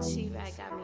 She-Rag got me.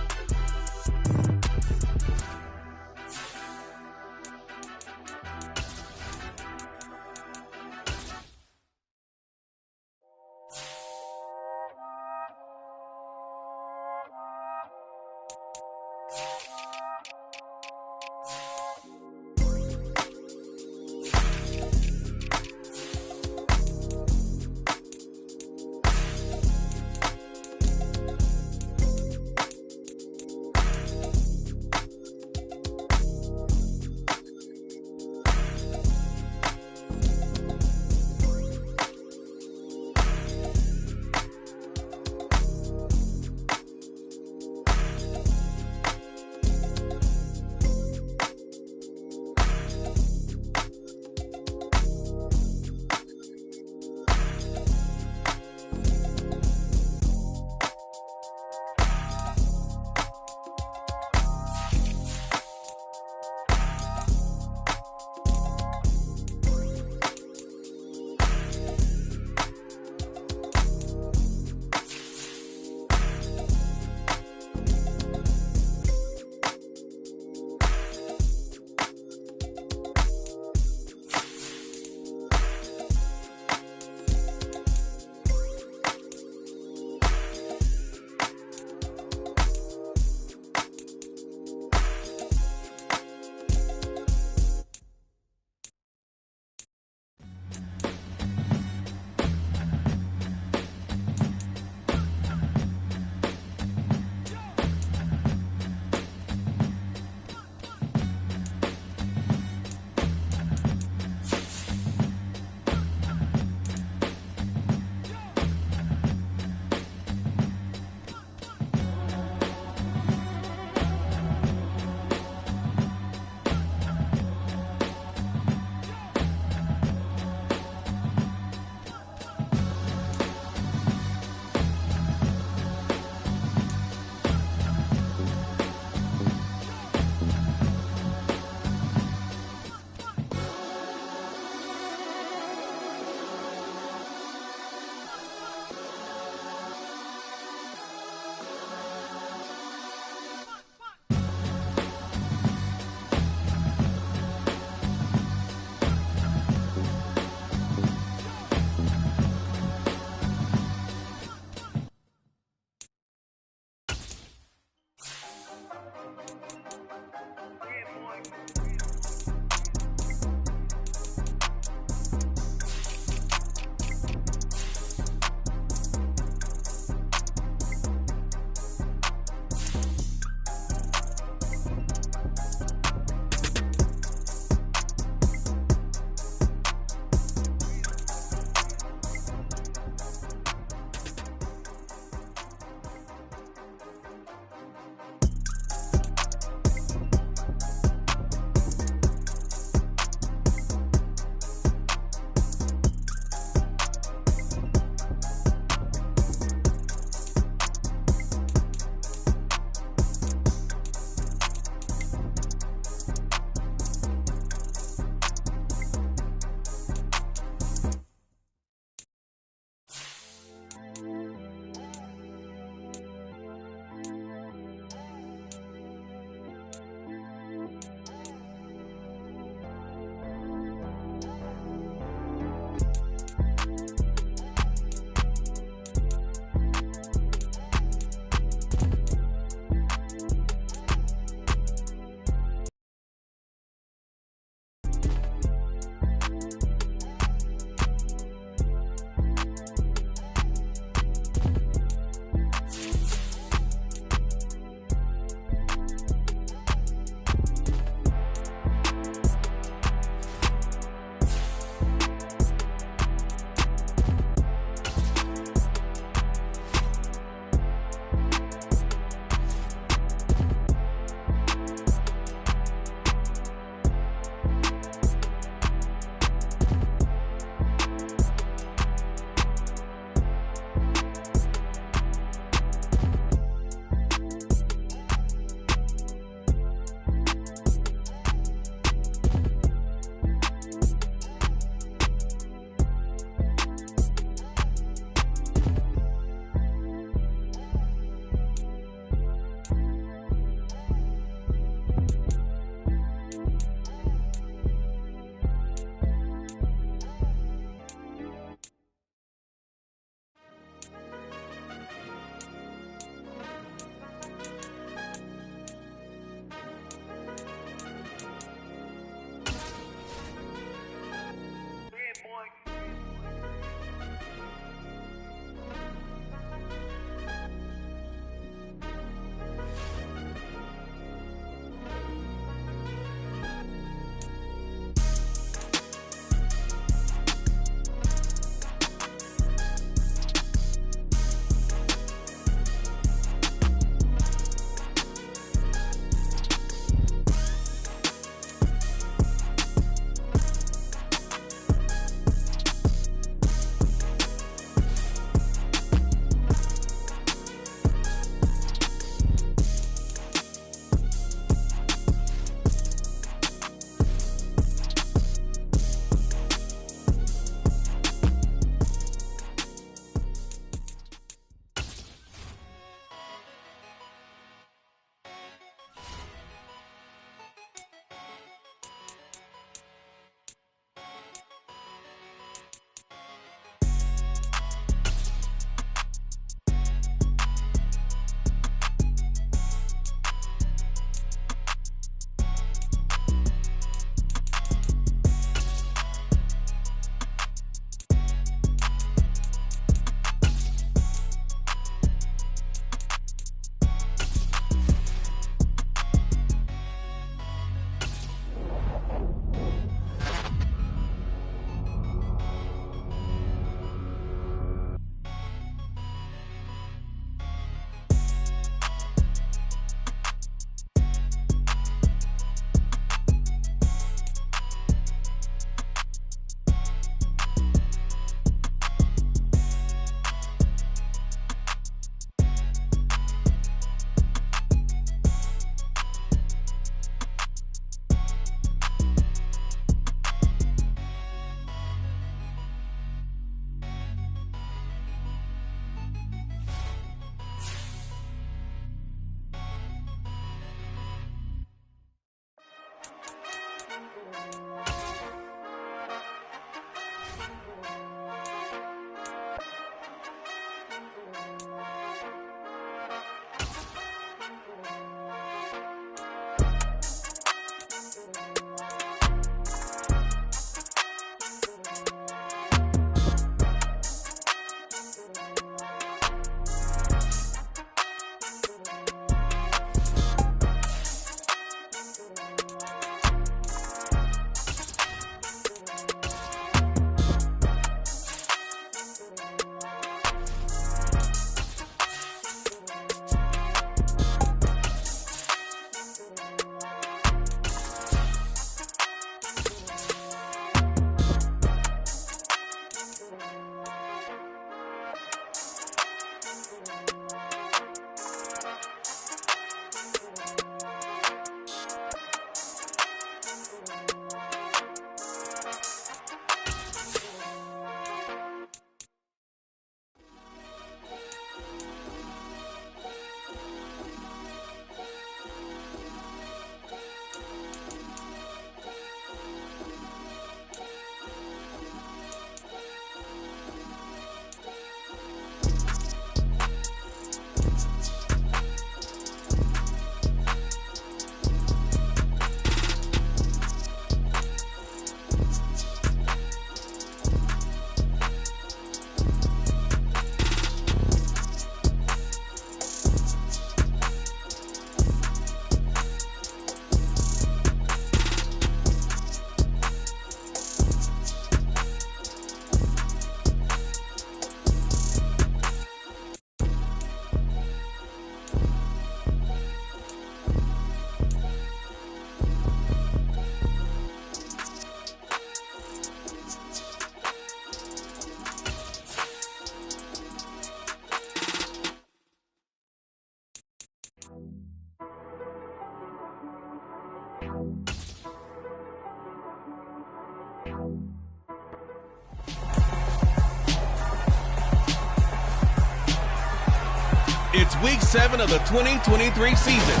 It's Week 7 of the 2023 season,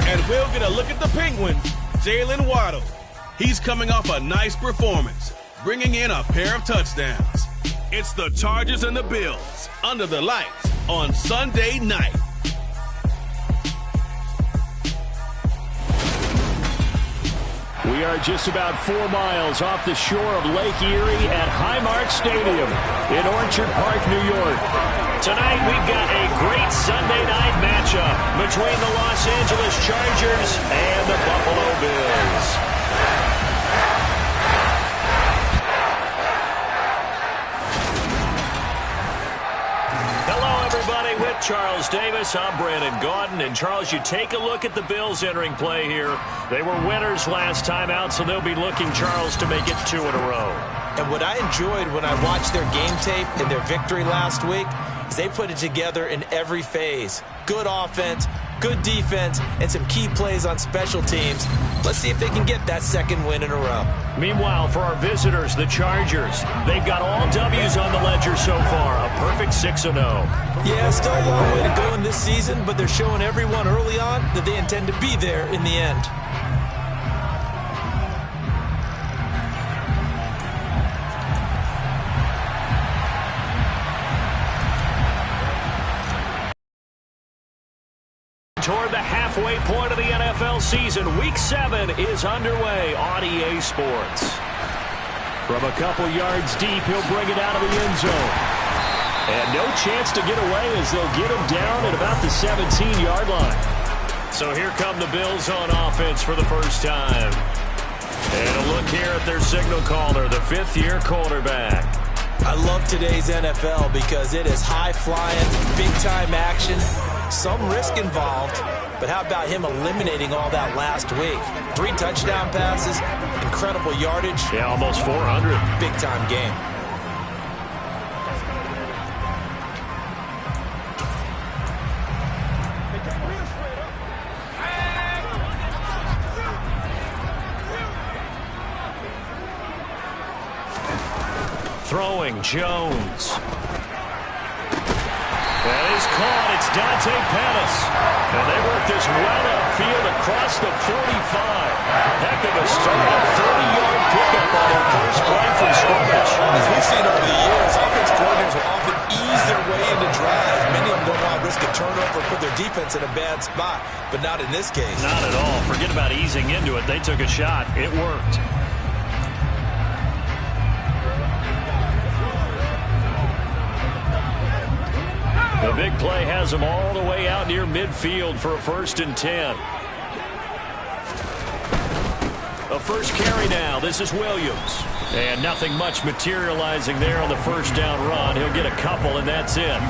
and we'll get a look at the Penguins, Jalen Waddle. He's coming off a nice performance, bringing in a pair of touchdowns. It's the Chargers and the Bills, under the lights on Sunday night. We are just about 4 miles off the shore of Lake Erie at Highmark Stadium in Orchard Park, New York. Tonight we've got a great Sunday night matchup between the Los Angeles Chargers and the Buffalo Bills. Hello, everybody. With Charles Davis, I'm Brandon Gaudin. And, Charles, you take a look at the Bills entering play here. They were winners last time out, so they'll be looking, Charles, to make it 2 in a row. And what I enjoyed when I watched their game tape and their victory last week is they put it together in every phase. Good offense, good defense, and some key plays on special teams. Let's see if they can get that second win in a row. Meanwhile, for our visitors, the Chargers, they've got all W's on the ledger so far, a perfect 6-0. Yeah, still a long way to go in this season, but they're showing everyone early on that they intend to be there in the end. Toward the halfway point of the NFL season, Week 7 is underway on EA Sports. From a couple yards deep, he'll bring it out of the end zone. And no chance to get away as they'll get him down at about the 17-yard line. So here come the Bills on offense for the first time. And a look here at their signal caller, the 5th-year quarterback. I love today's NFL because it is high-flying, big-time action, some risk involved, but how about him eliminating all that last week? 3 touchdown passes, incredible yardage. Yeah, almost 400. Big-time game. Throwing, Jones. That is caught. It's Dante Pettis. And they work this well upfield across the 45. Heck of a start. A 30-yard pickup on their first play from scrimmage. As we've seen over the years, offense coordinators will often ease their way into drives. Many of them don't want to risk a turnover or put their defense in a bad spot, but not in this case. Not at all. Forget about easing into it. They took a shot. It worked. The big play has them all the way out near midfield for a 1st and 10. A first carry now. This is Williams. And nothing much materializing there on the first down run. He'll get a couple, and that's it.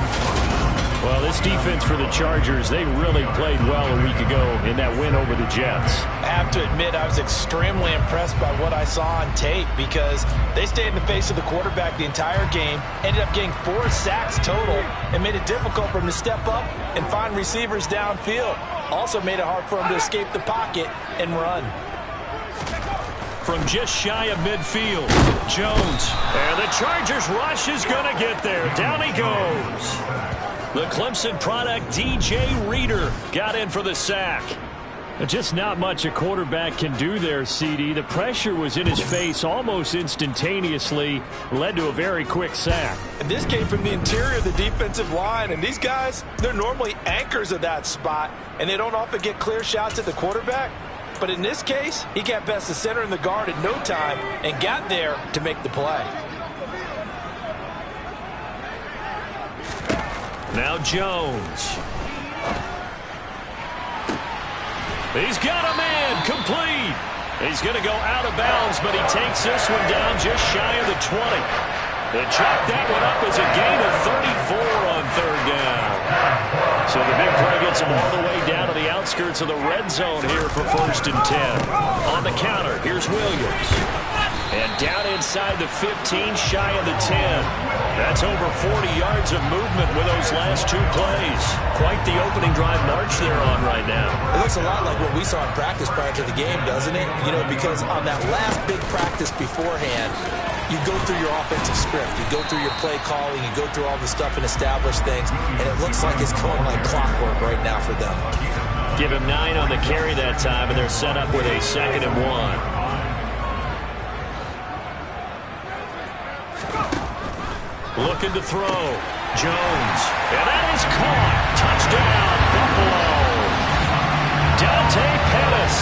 Well, this defense for the Chargers, they really played well a week ago in that win over the Jets. I have to admit, I was extremely impressed by what I saw on tape because they stayed in the face of the quarterback the entire game, ended up getting 4 sacks total, and made it difficult for him to step up and find receivers downfield. Also made it hard for him to escape the pocket and run. From just shy of midfield, Jones. And the Chargers rush is going to get there. Down he goes. The Clemson product, DJ Reader, got in for the sack. Just not much a quarterback can do there, CD. The pressure was in his face almost instantaneously, led to a very quick sack. And this came from the interior of the defensive line, and these guys, they're normally anchors of that spot, and they don't often get clear shots at the quarterback. But in this case, he got past the center and the guard in no time and got there to make the play. Now Jones. He's got a man complete. He's going to go out of bounds, but he takes this one down just shy of the 20. They chalk that one up as a gain of 34 on 3rd down. So the big play gets him all the way down to the outskirts of the red zone here for 1st and 10. On the counter, here's Williams. And down inside the 15, shy of the 10. That's over 40 yards of movement with those last 2 plays. Quite the opening drive march they're on right now. It looks a lot like what we saw in practice prior to the game, doesn't it? You know, because on that last big practice beforehand, you go through your offensive script. You go through your play calling. You go through all the stuff and establish things. And it looks like it's going like clockwork right now for them. Give him 9 on the carry that time, and they're set up with a 2nd and 1. Looking to throw. Jones. And that is caught. Touchdown, Buffalo. Dante Pettis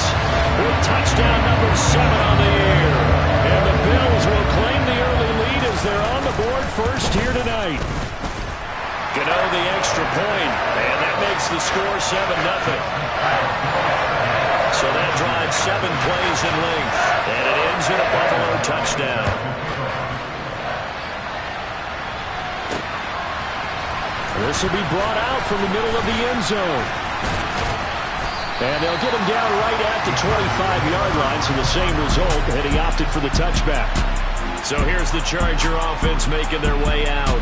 with touchdown number 7 on the year. And the Bills will claim the early lead as they're on the board first here tonight. Gano the extra point, and that makes the score 7-0. So that drives 7 plays in length, and it ends in a Buffalo touchdown. This will be brought out from the middle of the end zone. And they'll get him down right at the 25-yard line, so the same result, and he opted for the touchback. So here's the Charger offense making their way out.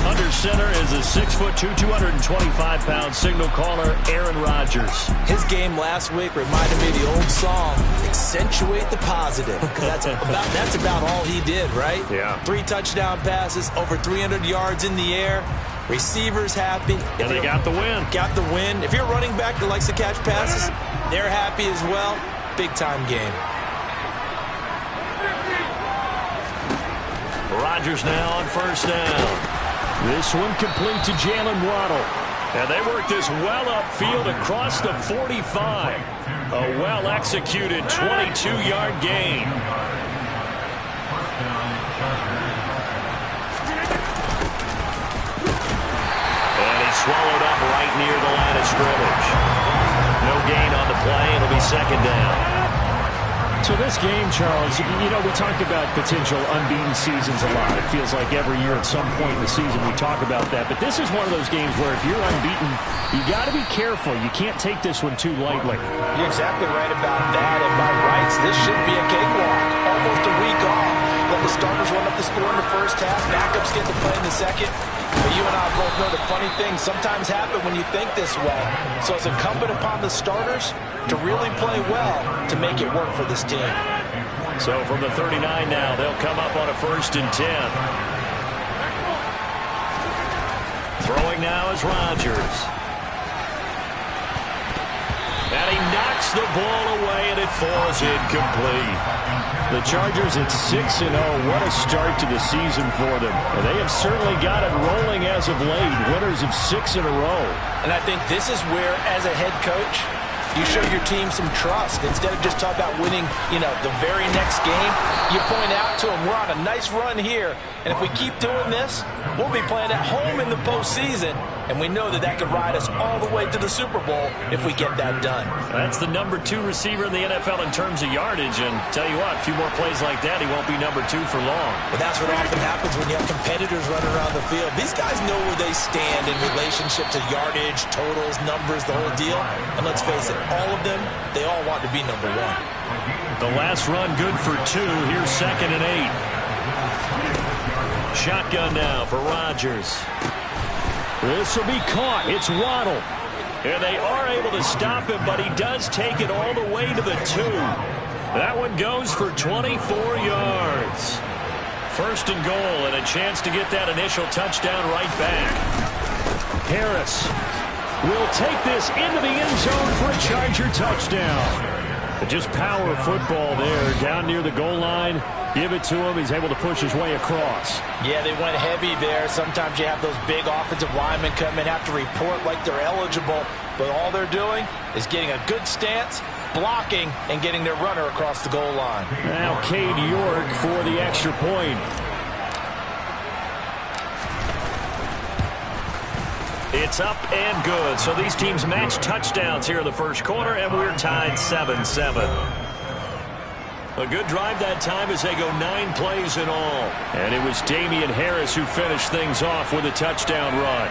Under center is a 6'2", 225-pound signal caller, Aaron Rodgers. His game last week reminded me of the old song, Accentuate the Positive. That's about all he did, right? Yeah. 3 touchdown passes, over 300 yards in the air. Receivers happy. And they got the win. Got the win. If you're a running back that likes to catch passes, they're happy as well. Big-time game. Rodgers now on first down. This one complete to Jalen Waddle. And they work this well upfield across the 45. A well-executed 22-yard gain. And he's swallowed up right near the line of scrimmage. No gain on the play. It'll be 2nd down. So this game, Charles, you know, we talked about potential unbeaten seasons a lot. It feels like every year at some point in the season we talk about that. But this is one of those games where if you're unbeaten, you got to be careful. You can't take this one too lightly. You're exactly right about that. And by rights, this should be a cakewalk. Almost a week off. Let the starters run up the score in the first half. Backups get to play in the second. But you and I both know the funny things sometimes happen when you think this way. So it's incumbent upon the starters to really play well to make it work for this team. So from the 39 now, they'll come up on a 1st and 10. Throwing now is Rodgers. And he knocks the ball away, and it falls incomplete. The Chargers at 6-0. What a start to the season for them. And they have certainly got it rolling as of late. Winners of 6 in a row. And I think this is where, as a head coach, you show your team some trust. Instead of just talking about winning, the very next game, you point out to them, we're on a nice run here. And if we keep doing this, we'll be playing at home in the postseason. And we know that could ride us all the way to the Super Bowl if we get that done. That's the number 2 receiver in the NFL in terms of yardage. And tell you what, a few more plays like that, he won't be number 2 for long. But that's what often happens when you have competitors running around the field. These guys know where they stand in relationship to yardage, totals, numbers, the whole deal. And let's face it, all of them, they all want to be number 1. The last run good for 2. Here's 2nd and 8. Shotgun now for Rodgers. This will be caught. It's Waddle. And they are able to stop him, but he does take it all the way to the 2. That one goes for 24 yards. 1st and goal, and a chance to get that initial touchdown right back. Harris will take this into the end zone for a Charger touchdown. But just power football there, down near the goal line. Give it to him. He's able to push his way across. Yeah, they went heavy there. Sometimes you have those big offensive linemen come in, have to report like they're eligible. But all they're doing is getting a good stance, blocking, and getting their runner across the goal line. Now Cade York for the extra point. It's up and good. So these teams match touchdowns here in the first quarter, and we're tied 7-7. A good drive that time as they go 9 plays in all. And it was Damian Harris who finished things off with a touchdown run.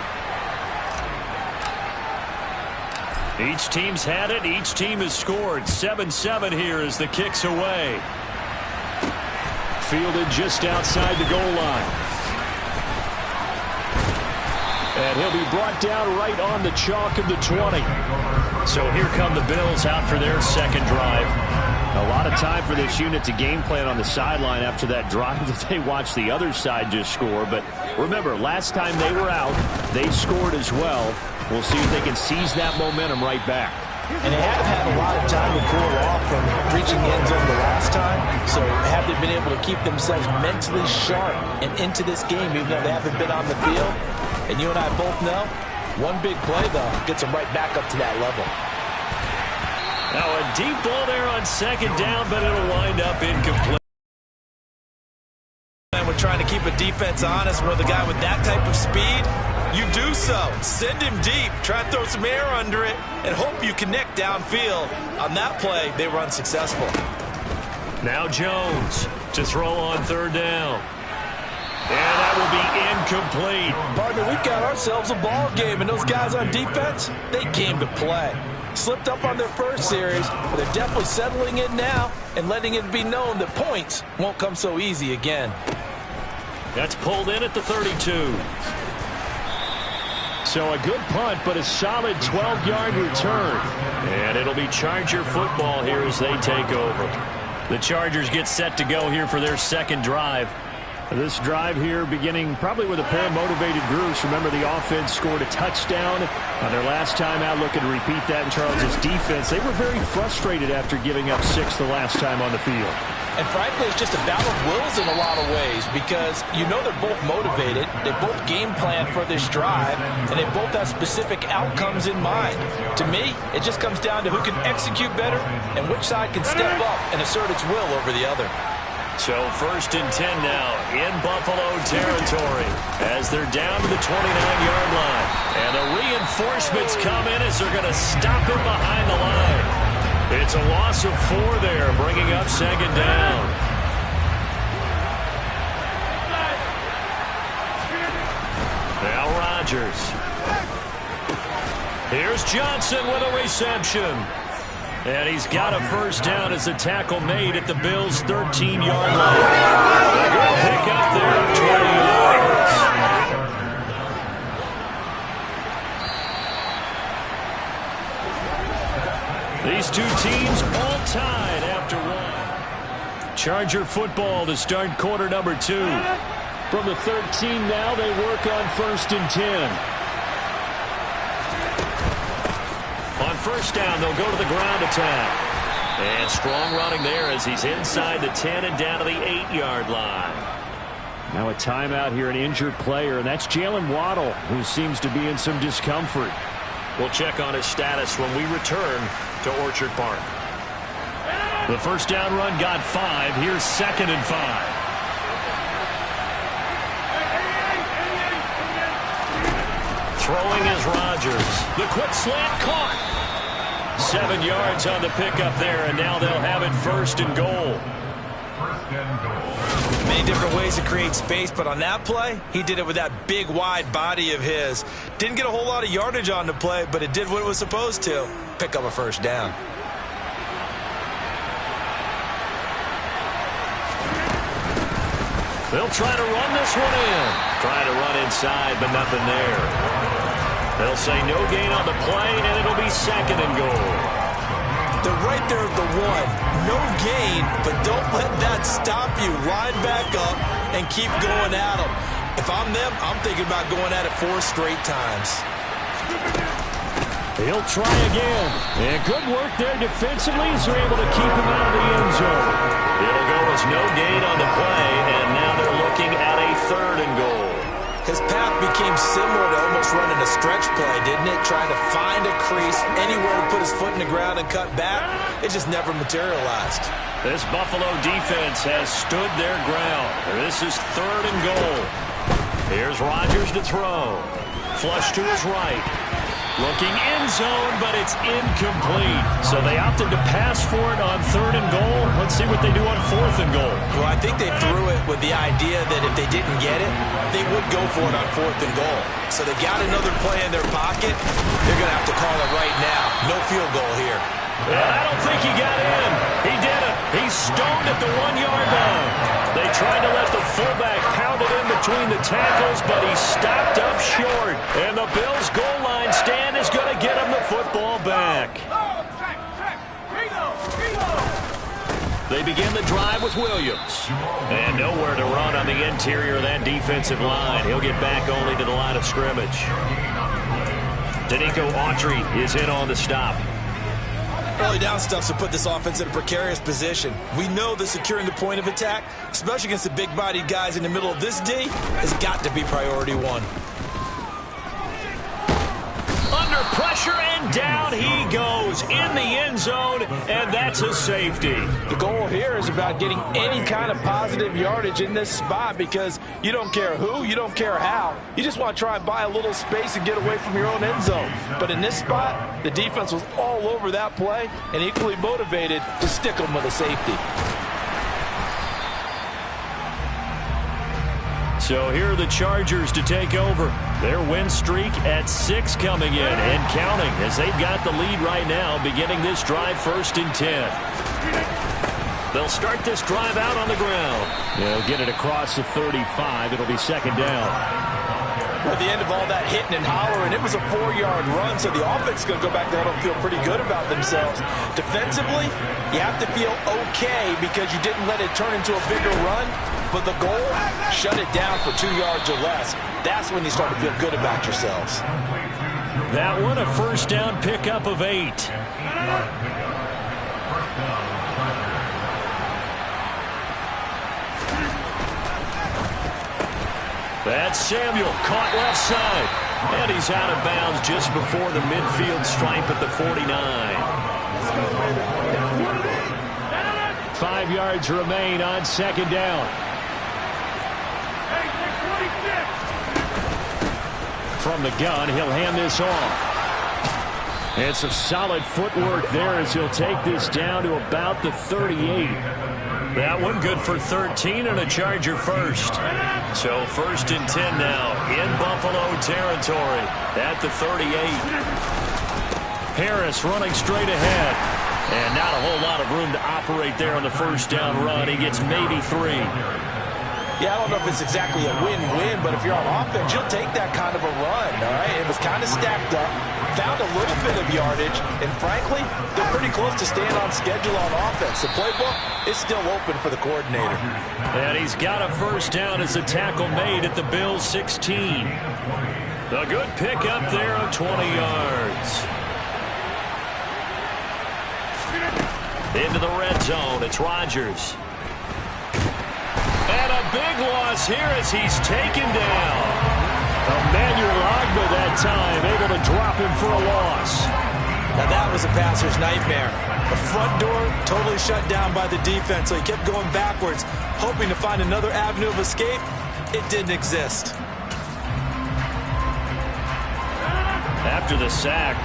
Each team's had it. Each team has scored. 7-7 here as the kick's away. Fielded just outside the goal line. And he'll be brought down right on the chalk of the 20. So here come the Bills out for their second drive. A lot of time for this unit to game plan on the sideline after that drive that they watched the other side just score. But remember, last time they were out, they scored as well. We'll see if they can seize that momentum right back. And they have had a lot of time to cool off from reaching the end zone the last time. So have they been able to keep themselves mentally sharp and into this game, even though they haven't been on the field? And you and I both know, one big play, though, gets them right back up to that level. Now a deep ball there on second down, but it'll wind up incomplete. And we're trying to keep a defense honest with a guy with that type of speed. You do so. Send him deep. Try to throw some air under it and hope you connect downfield. On that play, they were unsuccessful. Now Jones to throw on third down. And that will be incomplete. Partner, we've got ourselves a ball game, and those guys on defense, they came to play. Slipped up on their first series, but they're definitely settling in now and letting it be known that points won't come so easy again. That's pulled in at the 32. So a good punt, but a solid 12-yard return. And it'll be Charger football here as they take over. The Chargers get set to go here for their second drive. This drive here beginning probably with a pair of motivated groups. Remember, the offense scored a touchdown on their last time out, looking to repeat that in Charles' defense. They were very frustrated after giving up 6 the last time on the field. And frankly, it's just a battle of wills in a lot of ways because you know they're both motivated, they both game plan for this drive, and they both have specific outcomes in mind. To me, it just comes down to who can execute better and which side can step up and assert its will over the other. So 1st and 10 now in Buffalo territory as they're down to the 29-yard line. And the reinforcements come in as they're going to stop him behind the line. It's a loss of 4 there, bringing up second down. Now Rodgers. Here's Johnson with a reception. And he's got a first down as the tackle made at the Bills' 13-yard line. They're going to pick up there 20 yards. These two teams all tied after one. Charger football to start quarter number 2. From the 13 now, they work on 1st and 10. On first down, they'll go to the ground attack. And strong running there as he's inside the 10 and down to the 8-yard line. Now a timeout here, an injured player, and that's Jalen Waddle, who seems to be in some discomfort. We'll check on his status when we return to Orchard Park. The first down run got 5. Here's 2nd and 5. Throwing is Rodgers. The quick slant caught. 7 yards on the pickup there, and now they'll have it 1st and goal. Many different ways to create space, but on that play, he did it with that big, wide body of his. Didn't get a whole lot of yardage on the play, but it did what it was supposed to. Pick up a first down. They'll try to run this one in. Trying to run inside, but nothing there. They'll say no gain on the play, and it'll be 2nd and goal. They're right there at the 1. No gain, but don't let that stop you. Line back up and keep going at them. If I'm them, I'm thinking about going at it 4 straight times. He'll try again. And good work there defensively as they're able to keep him out of the end zone. It'll go as no gain on the play, and now they're looking at a 3rd and goal. His path became similar to almost running a stretch play, didn't it? Trying to find a crease, anywhere to put his foot in the ground and cut back. It just never materialized. This Buffalo defense has stood their ground. This is 3rd and goal. Here's Rodgers to throw. Flush to his right. Looking end zone, but it's incomplete. So they opted to pass for it on 3rd and goal. Let's see what they do on 4th and goal. Well, I think they threw it with the idea that if they didn't get it, they would go for it on 4th and goal. So they got another play in their pocket. They're going to have to call it right now. No field goal here. And I don't think he got in. He did it. He's stoned at the 1-yard line. They tried to let the fullback pound it in between the tackles, but he stopped up short. And the Bills' goal line stand is going to get him the football back. They begin the drive with Williams. And nowhere to run on the interior of that defensive line. He'll get back only to the line of scrimmage. Danico Autry is in on the stop. Early down stuff to put this offense in a precarious position. We know that securing the point of attack, especially against the big-bodied guys in the middle of this D, has got to be priority one. Under pressure, and down he goes in the end zone, and that's a safety. The goal here is about getting any kind of positive yardage in this spot because you don't care who, you don't care how. You just want to try and buy a little space and get away from your own end zone. But in this spot, the defense was all over that play and equally motivated to stick them with a safety. So here are the Chargers to take over. Their win streak at 6 coming in and counting as they've got the lead right now, beginning this drive 1st and 10. They'll start this drive out on the ground. They'll get it across the 35. It'll be 2nd down. At the end of all that hitting and hollering, it was a 4-yard run, so the offense is going to go back there and feel pretty good about themselves. Defensively, you have to feel okay because you didn't let it turn into a bigger run, but the goal, shut it down for 2 yards or less. That's when you start to feel good about yourselves. That one, a 1st down pickup of 8. That's Samuel, caught left side. And he's out of bounds just before the midfield stripe at the 49. 5 yards remain on 2nd down. From the gun, he'll hand this off. And some solid footwork there as he'll take this down to about the 38. That one good for 13 and a Charger first. So 1st and 10 now in Buffalo territory at the 38. Harris running straight ahead. And not a whole lot of room to operate there on the 1st down run. He gets maybe 3. Yeah, I don't know if it's exactly a win-win, but if you're on offense, you'll take that kind of a run, all right? It was kind of stacked up, found a little bit of yardage, and frankly, they're pretty close to staying on schedule on offense. The playbook is still open for the coordinator. And he's got a 1st down as the tackle made at the Bills' 16. A good pickup there of 20 yards. Into the red zone, it's Rodgers. And a big loss here as he's taken down. Emmanuel Ogbah that time, able to drop him for a loss. Now that was a passer's nightmare. The front door totally shut down by the defense, so he kept going backwards, hoping to find another avenue of escape. It didn't exist. After the sack,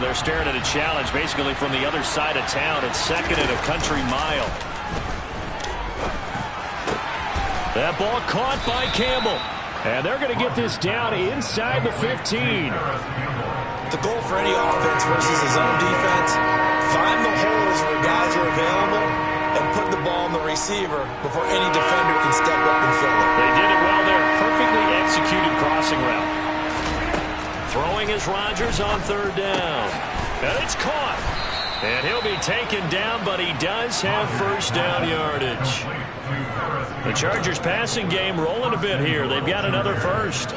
they're staring at a challenge basically from the other side of town. It's 2nd and a country mile. That ball caught by Campbell. And they're going to get this down inside the 15. The goal for any offense versus his own defense, find the holes where guys are available and put the ball in the receiver before any defender can step up and fill it. They did it well there. Perfectly executed crossing route. Throwing is Rodgers on 3rd down. And it's caught. And he'll be taken down, but he does have 1st down yardage. The Chargers passing game rolling a bit here. They've got another 1st.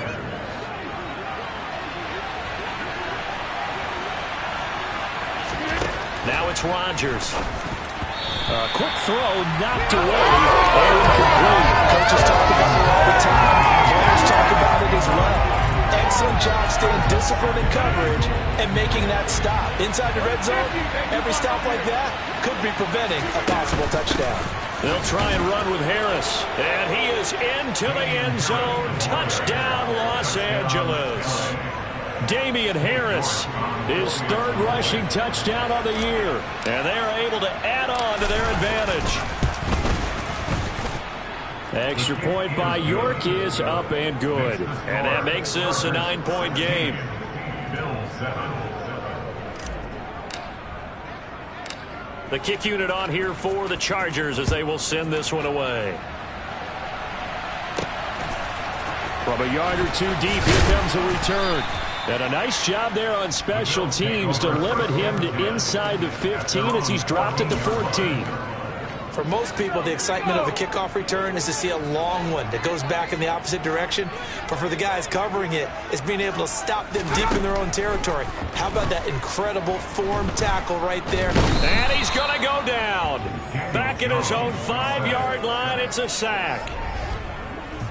Now it's Rodgers. A quick throw knocked away and incomplete. Coaches talk about it all the time. Players talk about it as well. Excellent job staying disciplined in coverage and making that stop. Inside the red zone, every stop like that could be preventing a possible touchdown. They'll try and run with Harris. And he is into the end zone. Touchdown, Los Angeles. Damian Harris, his 3rd rushing touchdown of the year. And they are able to add on to their advantage. Extra point by York is up and good. And that makes this a 9-point game. The kick unit on here for the Chargers as they will send this one away. From a yard or 2 deep, here comes a return. And a nice job there on special teams to limit him to inside the 15 as he's dropped at the 14. For most people, the excitement of a kickoff return is to see a long one that goes back in the opposite direction. But for the guys covering it, it's being able to stop them deep in their own territory. How about that incredible form tackle right there? And he's going to go down. Back at his own 5-yard line, it's a sack.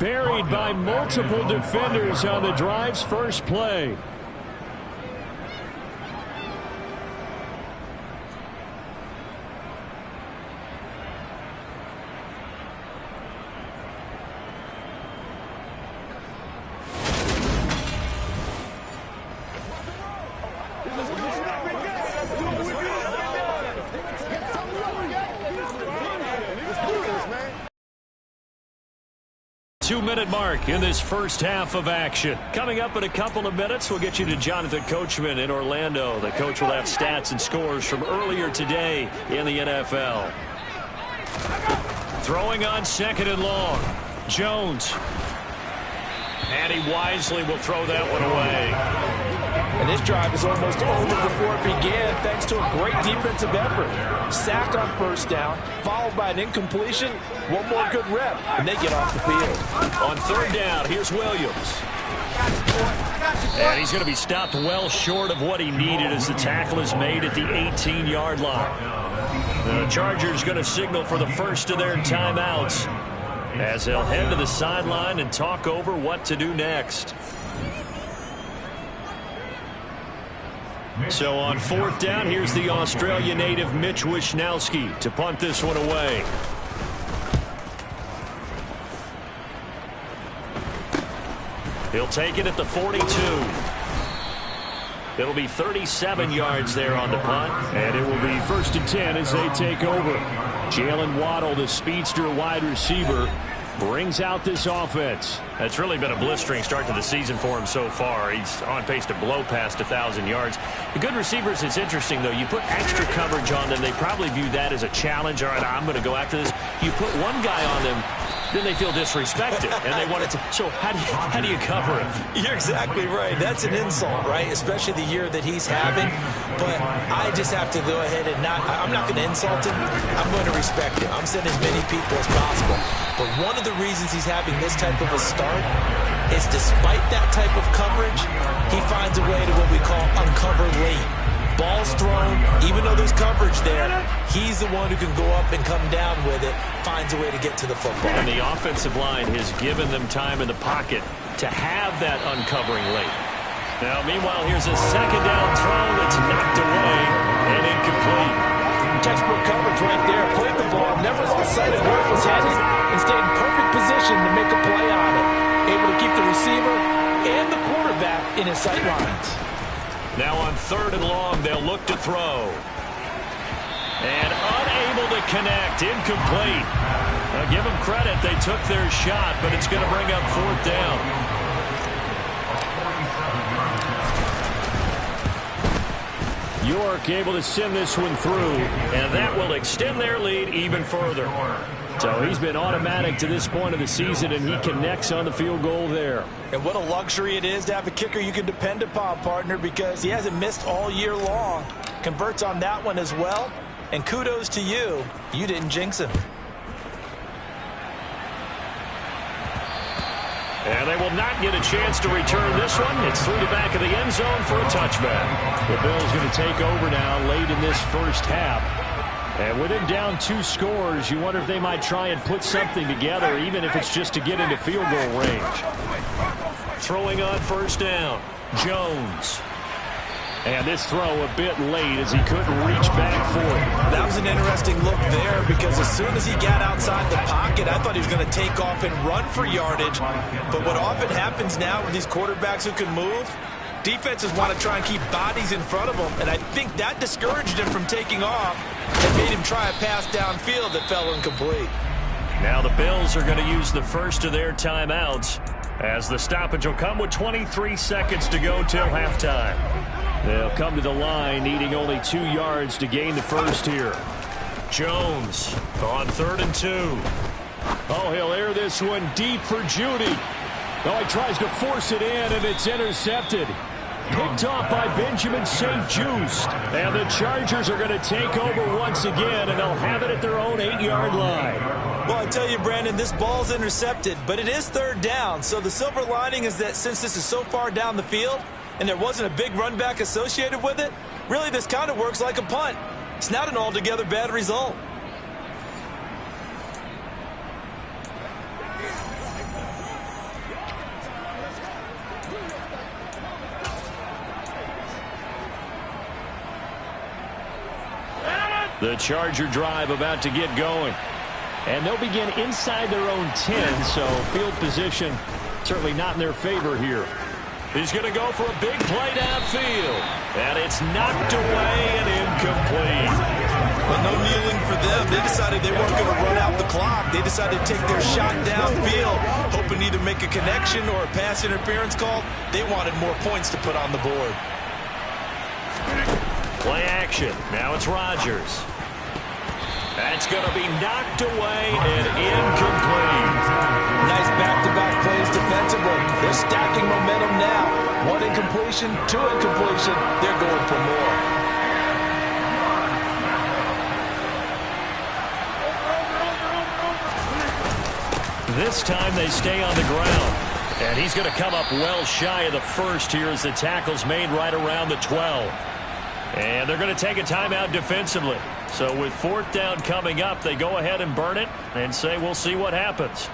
Buried by multiple defenders on the drive's first play. Two-minute mark in this first half of action. Coming up in a couple of minutes, we'll get you to Jonathan Coachman in Orlando. The coach will have stats and scores from earlier today in the NFL. Throwing on 2nd and long. Jones. And he wisely will throw that one away. And this drive is almost over before it began thanks to a great defensive effort. Sack on first down, followed by an incompletion. One more good rep, and they get off the field. On 3rd down, here's Williams. And he's going to be stopped well short of what he needed as the tackle is made at the 18-yard line. The Chargers going to signal for the first of their timeouts as they'll head to the sideline and talk over what to do next. So on 4th down, here's the Australia native Mitch Wishnowsky to punt this one away. He'll take it at the 42. It'll be 37 yards there on the punt. And it will be 1st and 10 as they take over. Jalen Waddle, the speedster wide receiver, brings out this offense. It's really been a blistering start to the season for him so far. He's on pace to blow past 1,000 yards. The good receivers, it's interesting, though. You put extra coverage on them, they probably view that as a challenge. All right, I'm going to go after this. You put one guy on them, then they feel disrespected, and they want it to. So how do you cover him? You're exactly right. That's an insult, right? Especially the year that he's having. But I just have to go ahead and I'm not going to insult him. I'm going to respect him. I'm sending as many people as possible. But one of the reasons he's having this type of a start is despite that type of coverage, he finds a way to what we call uncover late. Ball's thrown, even though there's coverage there, he's the one who can go up and come down with it, finds a way to get to the football. And the offensive line has given them time in the pocket to have that uncovering late. Now, meanwhile, here's a 2nd down throw that's knocked away and incomplete. Textbook coverage right there. Played the ball, never lost sight of where it was headed, and stayed in perfect position to make a play on it. Able to keep the receiver and the quarterback in his sight lines. Now on 3rd and long, they'll look to throw. And unable to connect, incomplete. Now give them credit, they took their shot, but it's going to bring up 4th down. York able to send this one through. And that will extend their lead even further. So he's been automatic to this point of the season, and he connects on the field goal there. And what a luxury it is to have a kicker you can depend upon, partner, because he hasn't missed all year long. Converts on that one as well. And kudos to you. You didn't jinx him. And they will not get a chance to return this one. It's through the back of the end zone for a touchback. The Bills going to take over now late in this first half. And with him down 2 scores, you wonder if they might try and put something together, even if it's just to get into field goal range. Throwing on 1st down, Jones. And this throw a bit late as he couldn't reach back for it. That was an interesting look there because as soon as he got outside the pocket, I thought he was going to take off and run for yardage. But what often happens now with these quarterbacks who can move, defenses want to try and keep bodies in front of them. And I think that discouraged him from taking off and made him try a pass downfield that fell incomplete. Now the Bills are going to use the first of their timeouts as the stoppage will come with 23 seconds to go till halftime. They'll come to the line, needing only 2 yards to gain the first here. Jones on 3rd and 2. Oh, he'll air this one deep for Judy. Oh, he tries to force it in, and it's intercepted. picked off by Benjamin St-Juste. And the Chargers are going to take over once again, and they'll have it at their own 8-yard line. Well, I tell you, Brandon, this ball's intercepted, but it is third down. So the silver lining is that since this is so far down the field and there wasn't a big run back associated with it, really this kind of works like a punt. It's not an altogether bad result. The Charger drive about to get going. And they'll begin inside their own 10, so field position certainly not in their favor here. He's going to go for a big play downfield. And it's knocked away and incomplete. But no kneeling for them. They decided they weren't going to run out the clock. They decided to take their shot downfield, hoping to either make a connection or a pass interference call. They wanted more points to put on the board. Play action. Now it's Rodgers. That's going to be knocked away and incomplete. Nice back-to-back plays defensively. They're stacking momentum now. One incompletion, two incompletion. They're going for more. This time they stay on the ground. And he's going to come up well shy of the first here as the tackle's made right around the 12. And they're going to take a timeout defensively. So with fourth down coming up, they go ahead and burn it and say we'll see what happens.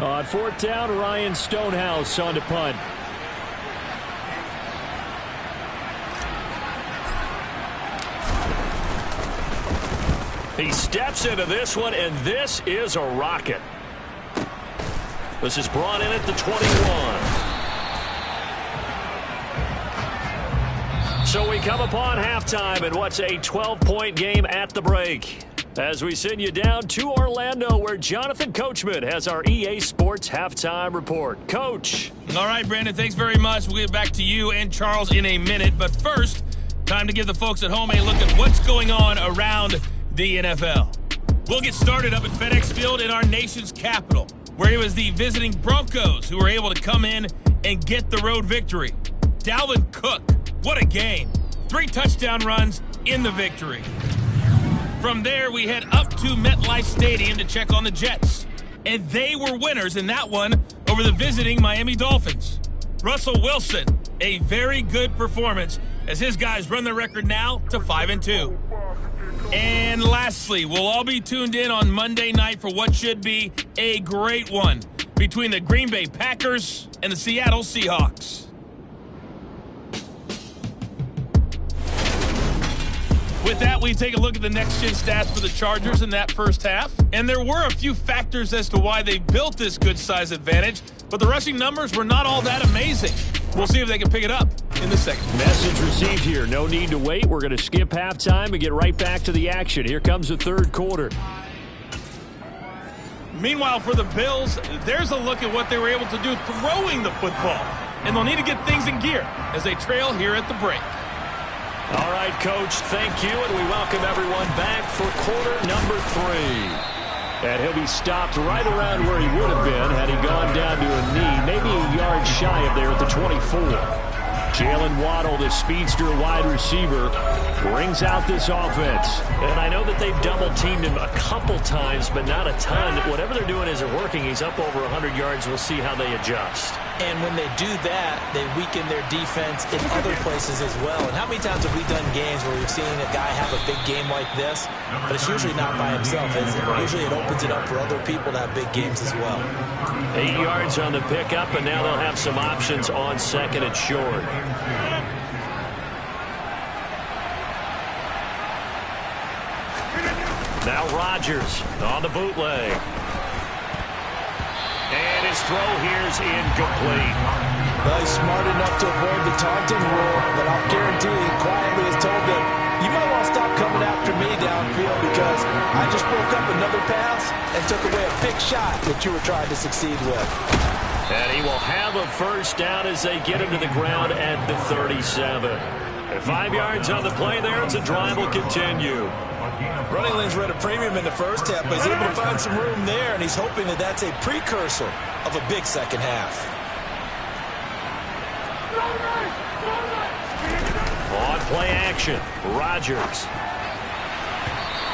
On fourth down, Ryan Stonehouse on to punt. He steps into this one, and this is a rocket. This is brought in at the 21. So we come upon halftime in what's a 12-point game at the break. As we send you down to Orlando, where Jonathan Coachman has our EA Sports Halftime Report. Coach. All right, Brandon, thanks very much. We'll get back to you and Charles in a minute. But first, time to give the folks at home a look at what's going on around the NFL. We'll get started up at FedEx Field in our nation's capital, where it was the visiting Broncos who were able to come in and get the road victory. Dalvin Cook, what a game. 3 touchdown runs in the victory. From there, we head up to MetLife Stadium to check on the Jets. And they were winners in that one over the visiting Miami Dolphins. Russell Wilson, a very good performance as his guys run the record now to 5-2. And lastly, we'll all be tuned in on Monday night for what should be a great one between the Green Bay Packers and the Seattle Seahawks. With that, we take a look at the next-gen stats for the Chargers in that first half. And there were a few factors as to why they built this good-size advantage, but the rushing numbers were not all that amazing. We'll see if they can pick it up in the second. Message received here. No need to wait. We're going to skip halftime and get right back to the action. Here comes the third quarter. Meanwhile, for the Bills, there's a look at what they were able to do throwing the football. And they'll need to get things in gear as they trail here at the break. All right, Coach, thank you, and we welcome everyone back for quarter number 3. And he'll be stopped right around where he would have been had he gone down to a knee, maybe a yard shy of there at the 24. Jalen Waddle, the speedster wide receiver, brings out this offense. And I know that they've double-teamed him a couple times, but not a ton. Whatever they're doing isn't working. He's up over 100 yards. We'll see how they adjust. And when they do that, they weaken their defense in other places as well. And how many times have we done games where we've seen a guy have a big game like this, but it's usually not by himself, is it? Usually it opens it up for other people to have big games as well. 8 yards on the pickup, and now they'll have some options on second and short. Now Rodgers on the bootleg. And his throw here is incomplete. Well, he's smart enough to avoid the taunting rule, but I'll guarantee he quietly has told them, you might want to stop coming after me downfield because I just broke up another pass and took away a big shot that you were trying to succeed with. And he will have a first down as they get him to the ground at the 37. And 5 yards on the play there. It's a drive will continue. Running lanes were at a premium in the first half, but he's able to find some room there, and he's hoping that that's a precursor of a big second half. On play action, Rodgers.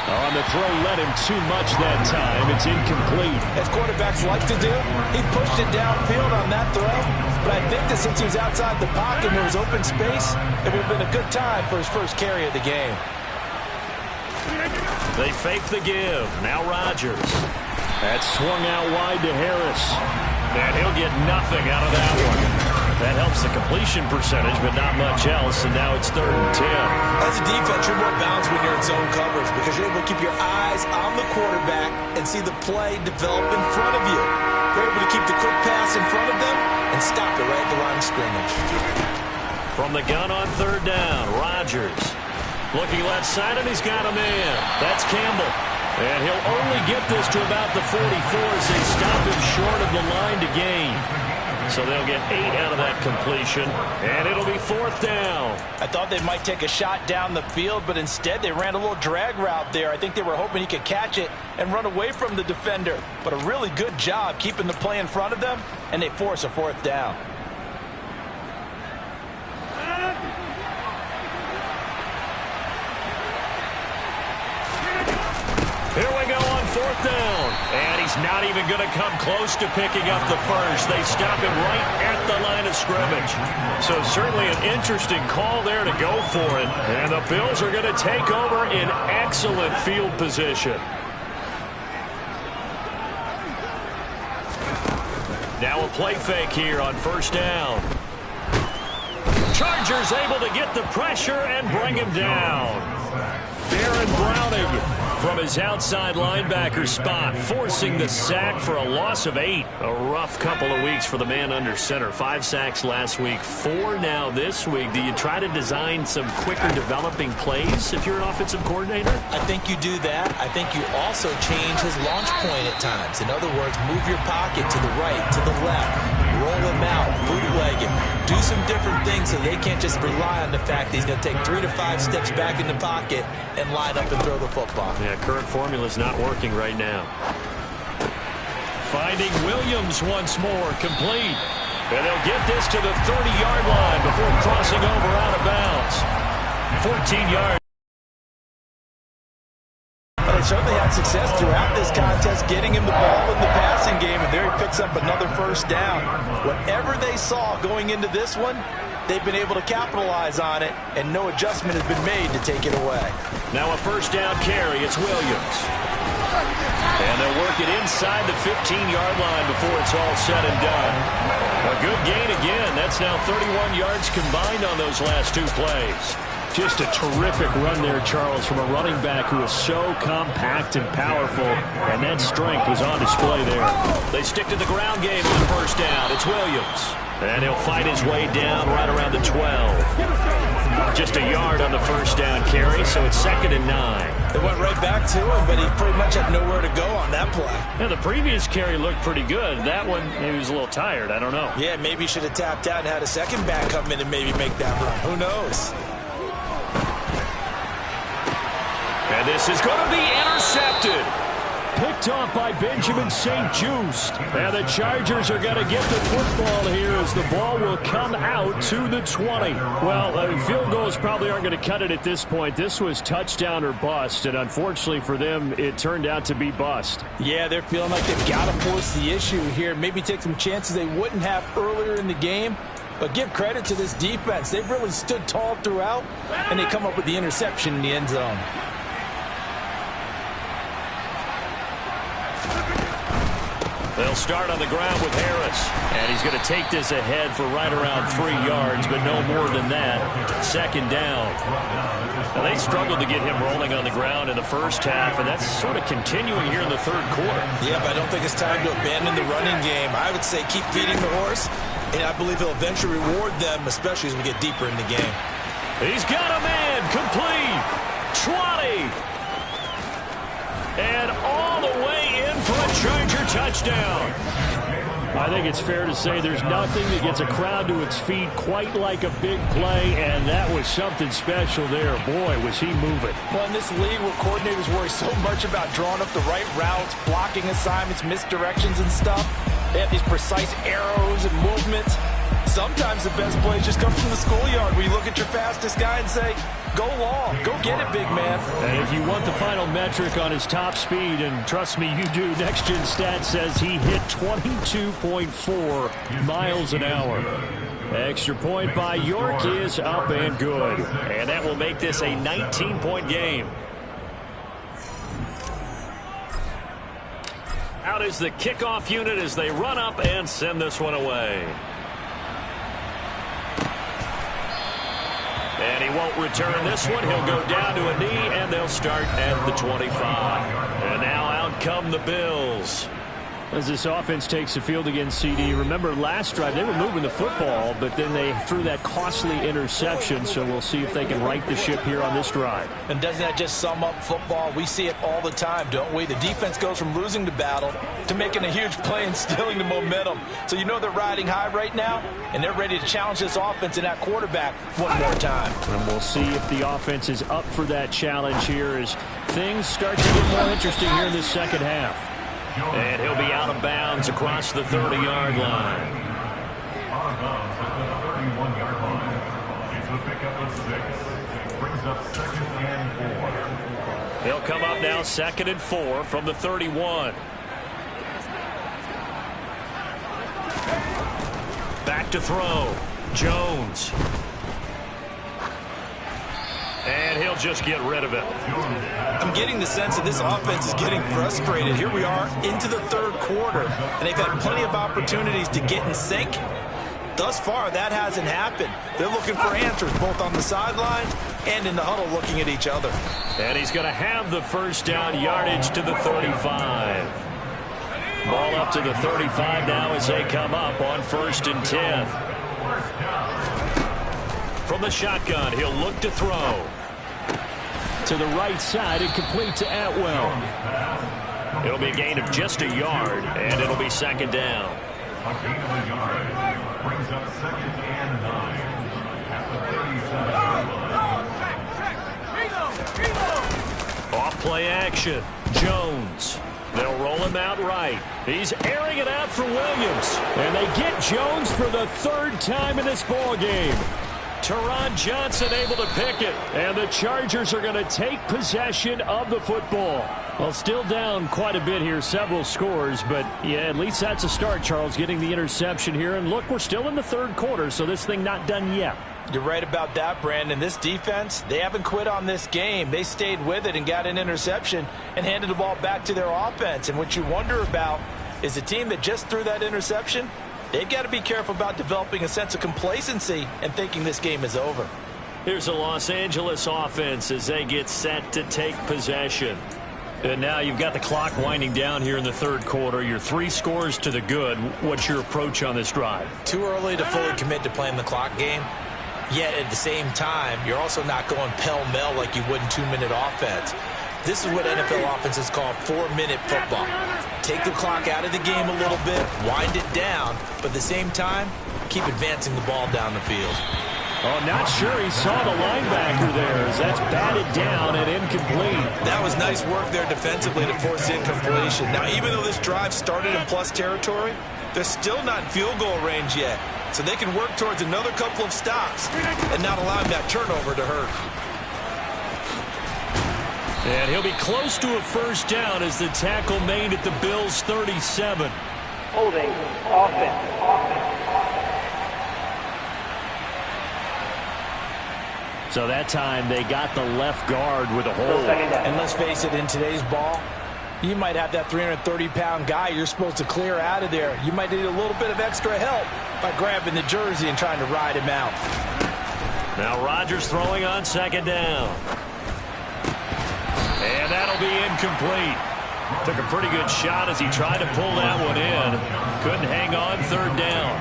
On the throw, led him too much that time. It's incomplete. As quarterbacks like to do, he pushed it downfield on that throw. But I think that since he was outside the pocket and there was open space, it would have been a good time for his first carry of the game. They fake the give. Now Rodgers. That swung out wide to Harris. And he'll get nothing out of that one. That helps the completion percentage, but not much else, and now it's 3rd and 10. As a defense, you're more balanced when you're in zone coverage because you're able to keep your eyes on the quarterback and see the play develop in front of you. You're able to keep the quick pass in front of them and stop it right at the line of scrimmage. From the gun on 3rd down, Rodgers. Looking left side, and he's got a man. That's Campbell. And he'll only get this to about the 44 as they stop him short of the line to gain. So they'll get 8 out of that completion, and it'll be 4th down. I thought they might take a shot down the field, but instead they ran a little drag route there. I think they were hoping he could catch it and run away from the defender. But a really good job keeping the play in front of them, and they force a 4th down. Here we go on 4th down. And he's not even going to come close to picking up the first. They stop him right at the line of scrimmage. So certainly an interesting call there to go for it. And the Bills are going to take over in excellent field position. Now a play fake here on 1st down. Chargers able to get the pressure and bring him down. Baron Browning from his outside linebacker spot, forcing the sack for a loss of 8. A rough couple of weeks for the man under center. 5 sacks last week, 4 now this week. Do you try to design some quicker developing plays if you're an offensive coordinator? I think you do that. I think you also change his launch point at times. In other words, move your pocket to the right, to the left, roll him out, bootleg him, do some different things so they can't just rely on the fact that he's going to take 3 to 5 steps back in the pocket and line up and throw the football. Yeah, current formula's not working right now. Finding Williams once more, complete. And they'll get this to the 30-yard line before crossing over out of bounds. 14 yards. They certainly had success throughout this contest getting him the ball in the passing game, and there he picks up another 1st down. Whatever they saw going into this one, they've been able to capitalize on it, and no adjustment has been made to take it away. Now a 1st down carry. It's Williams. And they'll work it inside the 15-yard line before it's all said and done. A good gain again. That's now 31 yards combined on those last 2 plays. Just a terrific run there, Charles, from a running back who is so compact and powerful, and that strength was on display there. They stick to the ground game on 1st down. It's Williams. And he'll fight his way down right around the 12. Just a yard on the 1st down carry, so it's 2nd and 9. They went right back to him, but he pretty much had nowhere to go on that play. Yeah, the previous carry looked pretty good. That one, maybe he was a little tired. I don't know. Yeah, maybe he should have tapped out and had a second back come in and maybe make that run. Who knows? And this is going to be intercepted. Picked off by Benjamin St-Juste. And the Chargers are going to get the football here as the ball will come out to the 20. Well, field goals probably aren't going to cut it at this point. This was touchdown or bust, and unfortunately for them, it turned out to be bust. Yeah, they're feeling like they've got to force the issue here. Maybe take some chances they wouldn't have earlier in the game. But give credit to this defense. They've really stood tall throughout, and they come up with the interception in the end zone. They'll start on the ground with Harris. And he's going to take this ahead for right around 3 yards, but no more than that. 2nd down. Now, they struggled to get him rolling on the ground in the first half, and that's sort of continuing here in the 3rd quarter. Yeah, but I don't think it's time to abandon the running game. I would say keep feeding the horse, and I believe he'll eventually reward them, especially as we get deeper in the game. He's got a man, complete. 20. And all the way in for a Charger touchdown. I think it's fair to say there's nothing that gets a crowd to its feet quite like a big play, and that was something special there. Boy, was he moving. Well, in this league where coordinators worry so much about drawing up the right routes, blocking assignments, misdirections and stuff, they have these precise arrows and movements. Sometimes the best plays just come from the schoolyard where you look at your fastest guy and say, go long, go get it, big man. And if you want the final metric on his top speed, and trust me, you do, Next Gen Stats says he hit 22.4 miles an hour. Extra point by York is up and good. And that will make this a 19-point game. Out is the kickoff unit as they run up and send this one away. And he won't return this one. He'll go down to a knee, and they'll start at the 25. And now out come the Bills. As this offense takes the field against CD, remember last drive they were moving the football, but then they threw that costly interception, so we'll see if they can right the ship here on this drive. And doesn't that just sum up football? We see it all the time, don't we? The defense goes from losing the battle to making a huge play and stealing the momentum. So you know they're riding high right now, and they're ready to challenge this offense and that quarterback one more time. And we'll see if the offense is up for that challenge here as things start to get more interesting here in the second half. And he'll be out of bounds across the 30-yard line. Out of bounds at the 31-yard line. It's a pickup of 6. Brings up 2nd and 4. They'll come up now 2nd and 4 from the 31. Back to throw. Jones. And he'll just get rid of it. I'm getting the sense that this offense is getting frustrated. Here we are into the third quarter, and they've had plenty of opportunities to get in sync. Thus far, that hasn't happened. They're looking for answers both on the sideline and in the huddle looking at each other. And he's going to have the first down yardage to the 35. Ball up to the 35 now as they come up on 1st and 10. From the shotgun, he'll look to throw. To the right side and complete to Atwell. It'll be a gain of just a yard, and it'll be 2nd down. A gain of a yard brings up 2nd and 9 at the 37. Off play action. Jones. They'll roll him out right. He's airing it out for Williams. And they get Jones for the 3rd time in this ball game. Teron Johnson able to pick it. And the Chargers are going to take possession of the football. Well, still down quite a bit here, several scores. But, yeah, at least that's a start, Charles, getting the interception here. And, look, we're still in the 3rd quarter, so this thing not done yet. You're right about that, Brandon. This defense, they haven't quit on this game. They stayed with it and got an interception and handed the ball back to their offense. And what you wonder about is a team that just threw that interception, they've got to be careful about developing a sense of complacency and thinking this game is over. Here's a Los Angeles offense as they get set to take possession. And now you've got the clock winding down here in the 3rd quarter. You're 3 scores to the good. What's your approach on this drive? Too early to fully commit to playing the clock game. Yet at the same time, you're also not going pell-mell like you would in 2-minute offense. This is what NFL offenses call 4-minute football. Take the clock out of the game a little bit, wind it down, but at the same time, keep advancing the ball down the field. Oh, not sure he saw the linebacker there as that's batted down and incomplete. That was nice work there defensively to force incompletion. Now, even though this drive started in plus territory, they're still not in field goal range yet. So they can work towards another couple of stops and not allowing that turnover to hurt. And he'll be close to a 1st down as the tackle made at the Bills' 37. Holding, offense. So that time they got the left guard with a hold. And let's face it, in today's ball, you might have that 330-pound guy you're supposed to clear out of there. You might need a little bit of extra help by grabbing the jersey and trying to ride him out. Now Rodgers throwing on 2nd down. And that'll be incomplete. Took a pretty good shot as he tried to pull that one in. Couldn't hang on 3rd down.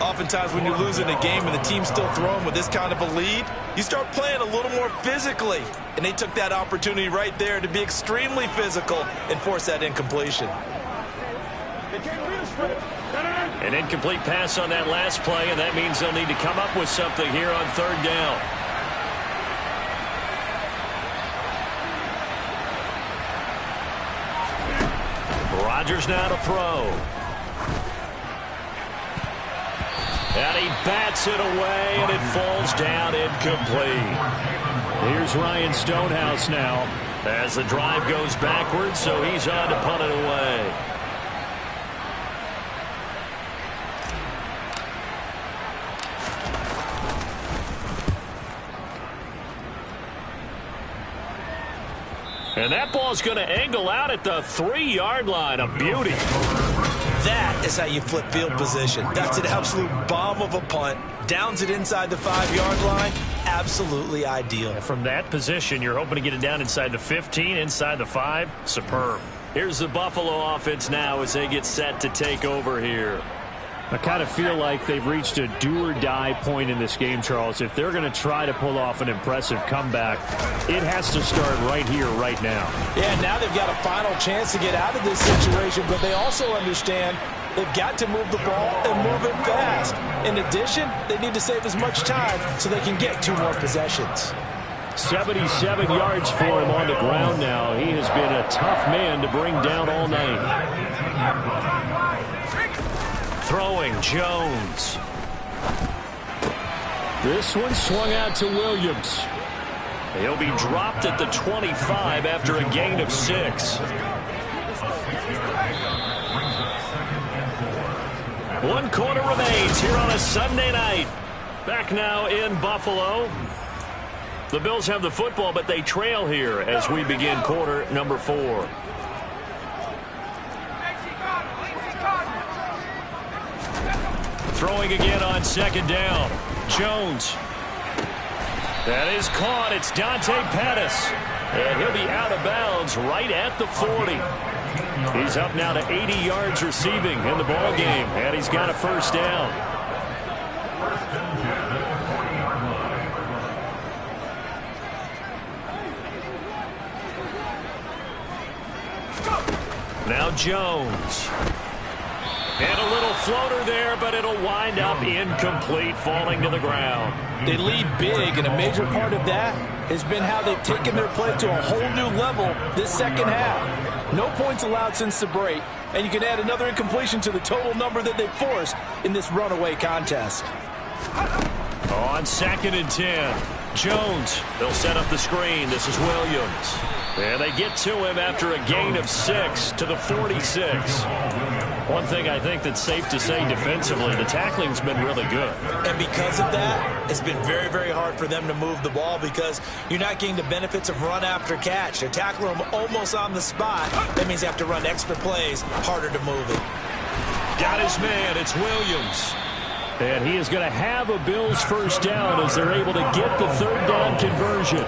Oftentimes when you're losing a game and the team's still throwing with this kind of a lead, you start playing a little more physically. And they took that opportunity right there to be extremely physical and force that incompletion. An incomplete pass on that last play, and that means they'll need to come up with something here on third down. Rodgers now to throw. And he bats it away, and it falls down incomplete. Here's Ryan Stonehouse now. As the drive goes backwards, so he's on to punt it away. And that ball's going to angle out at the 3-yard line. A beauty. That is how you flip field position. That's an absolute bomb of a punt. Downs it inside the 5-yard line. Absolutely ideal. From that position, you're hoping to get it down inside the 15, inside the 5. Superb. Here's the Buffalo offense now as they get set to take over here. I kind of feel like they've reached a do-or-die point in this game, Charles. If they're going to try to pull off an impressive comeback, it has to start right here, right now. Yeah, now they've got a final chance to get out of this situation, but they also understand they've got to move the ball and move it fast. In addition, they need to save as much time so they can get 2 more possessions. 77 yards for him on the ground now. He has been a tough man to bring down all night. Throwing Jones. This one swung out to Williams. He'll be dropped at the 25 after a gain of 6. 1 quarter remains here on a Sunday night. Back now in Buffalo. The Bills have the football, but they trail here as we begin quarter number 4. Throwing again on second down. Jones. That is caught. It's Dante Pettis. And he'll be out of bounds right at the 40. He's up now to 80 yards receiving in the ball game. And he's got a first down. Now Jones. And a little floater there, but it'll wind up incomplete, falling to the ground. They lead big, and a major part of that has been how they've taken their play to a whole new level this second half. No points allowed since the break, and you can add another incompletion to the total number that they've forced in this runaway contest. On 2nd and 10, Jones. They'll set up the screen. This is Williams. And they get to him after a gain of 6 to the 46. One thing I think that's safe to say defensively, the tackling's been really good. And because of that, it's been very, very hard for them to move the ball because you're not getting the benefits of run after catch. They're tackling them almost on the spot. That means they have to run extra plays, harder to move it. Got his man. It's Williams. And he is going to have a Bills first down as they're able to get the third down conversion.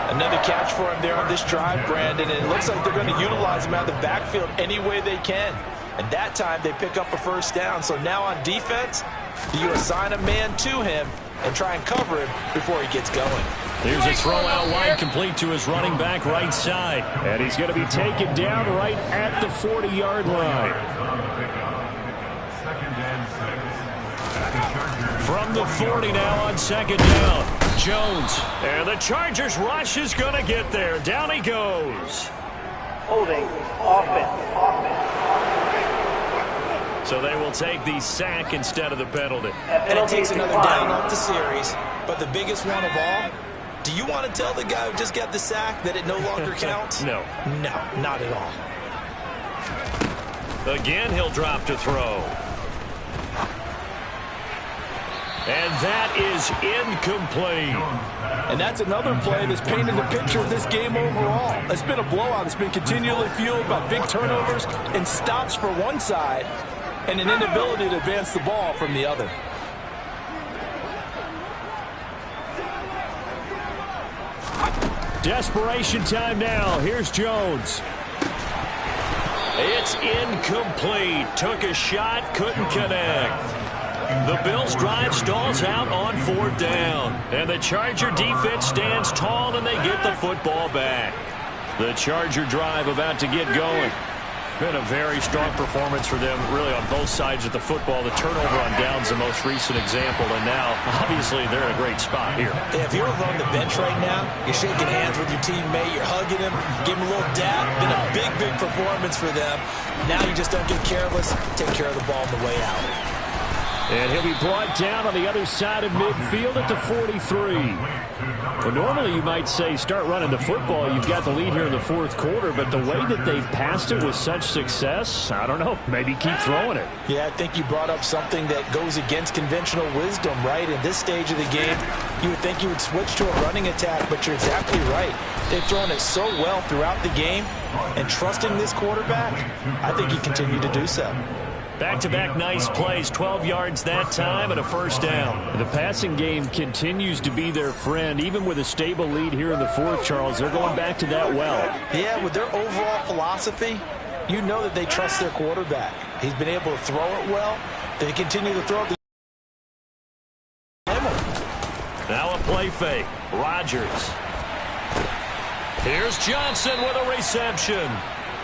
Another catch for him there on this drive, Brandon, and it looks like they're going to utilize him out of the backfield any way they can. And that time they pick up a first down. So now on defense, do you assign a man to him and try and cover him before he gets going? Here's a throw out wide, complete to his running back right side. And he's going to be taken down right at the 40-yard line. From the 40 now on second down. Jones. And the Chargers rush is going to get there. Down he goes. Holding offense. So they will take the sack instead of the penalty. And it takes another down off the series. But the biggest one of all, do you want to tell the guy who just got the sack that it no longer counts? No. No, not at all. Again, he'll drop to throw. And that is incomplete. And that's another play that's painted the picture of this game overall. It's been a blowout. It's been continually fueled by big turnovers and stops for one side and an inability to advance the ball from the other. Desperation time now. Here's Jones. It's incomplete. Took a shot, couldn't connect. The Bills' drive stalls out on 4th down. And the Charger defense stands tall and they get the football back. The Charger drive about to get going. Been a very strong performance for them, really, on both sides of the football. The turnover on downs, the most recent example, and now, obviously, they're in a great spot here. Yeah, if you're on the bench right now, you're shaking hands with your teammate, you're hugging him, give him a little dab. Been a big, big performance for them. Now you just don't get careless. Take care of the ball on the way out. And he'll be brought down on the other side of midfield at the 43. Well, normally you might say start running the football. You've got the lead here in the fourth quarter, but the way that they've passed it with such success, I don't know, maybe keep throwing it. Yeah, I think you brought up something that goes against conventional wisdom, right? In this stage of the game, you would think you would switch to a running attack, but you're exactly right. They've thrown it so well throughout the game, and trusting this quarterback, I think he continued to do so. Back-to-back nice plays, 12 yards that time and a first down. The passing game continues to be their friend. Even with a stable lead here in the fourth, Charles, they're going back to that well. Yeah, with their overall philosophy, you know that they trust their quarterback. He's been able to throw it well. They continue to throw it. Now a play fake. Rodgers. Here's Johnson with a reception.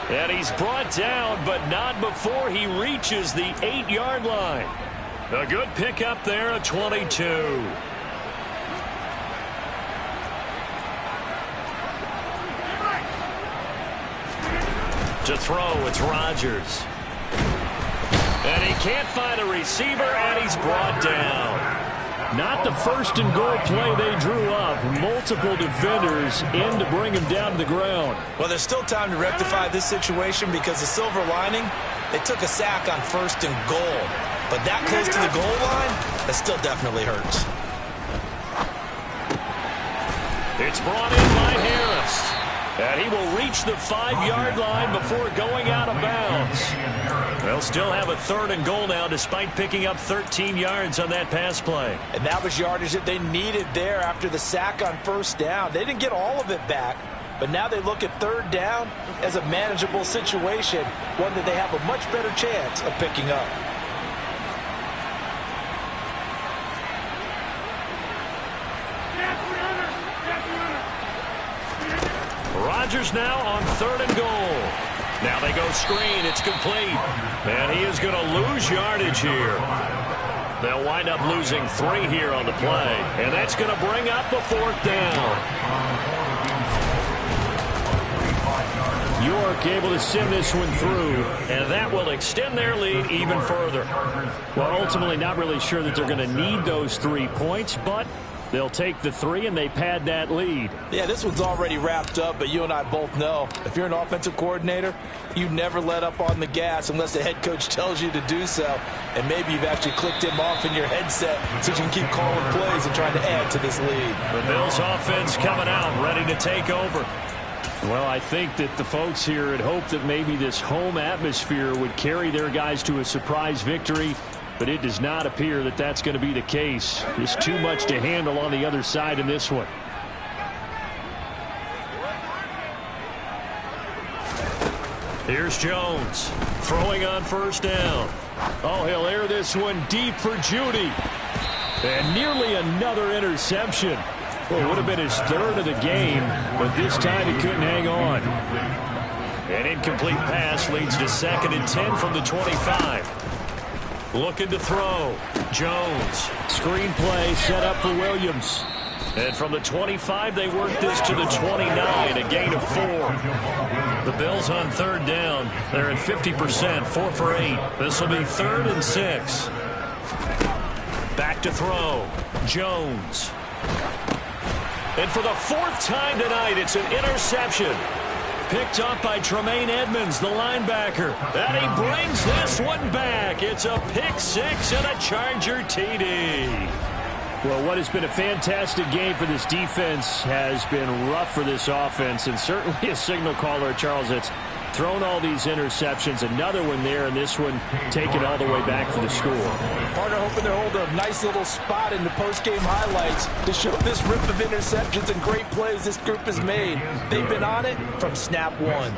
And he's brought down, but not before he reaches the 8-yard line. A good pickup there at 22. To throw, it's Rodgers. And he can't find a receiver, and he's brought down. Not the first and goal play they drew up. Multiple defenders in to bring him down to the ground. Well, there's still time to rectify this situation because the silver lining, they took a sack on first and goal. But that close to the goal line, that still definitely hurts. It's brought in by Harris. And he will reach the 5-yard line before going out of bounds. They'll still have a third and goal now despite picking up 13 yards on that pass play. And that was yardage that they needed there after the sack on first down. They didn't get all of it back, but now they look at third down as a manageable situation, one that they have a much better chance of picking up. Rodgers now on third and goal. Now they go screen. It's complete. And he is going to lose yardage here. They'll wind up losing 3 here on the play. And that's going to bring up a fourth down. York able to send this one through. And that will extend their lead even further. Well, ultimately not really sure that they're going to need those 3 points, but they'll take the 3 and they pad that lead. Yeah, this one's already wrapped up, but you and I both know if you're an offensive coordinator, you never let up on the gas unless the head coach tells you to do so. And maybe you've actually clicked him off in your headset so you can keep calling plays and trying to add to this lead. The Bills offense coming out, ready to take over. Well, I think that the folks here had hoped that maybe this home atmosphere would carry their guys to a surprise victory. But it does not appear that that's going to be the case. There's too much to handle on the other side in this one. Here's Jones throwing on first down. Oh, he'll air this one deep for Judy. And nearly another interception. Well, it would have been his third of the game, but this time he couldn't hang on. An incomplete pass leads to 2nd and 10 from the 25. Looking to throw. Jones. Screenplay set up for Williams. And from the 25, they work this to the 29, a gain of 4. The Bills on third down. They're at 50%, 4 for 8. This will be 3rd and 6. Back to throw. Jones. And for the 4th time tonight, it's an interception. Picked up by Tremaine Edmonds, the linebacker. And he brings this one back. It's a pick 6 and a Charger TD. Well, what has been a fantastic game for this defense has been rough for this offense. And certainly a signal caller, Charles, that's thrown all these interceptions. Another one there, and this one taken all the way back for the score. Partner hoping they're holding a nice little spot in the post-game highlights to show this rip of interceptions and great plays this group has made. They've been on it from snap 1.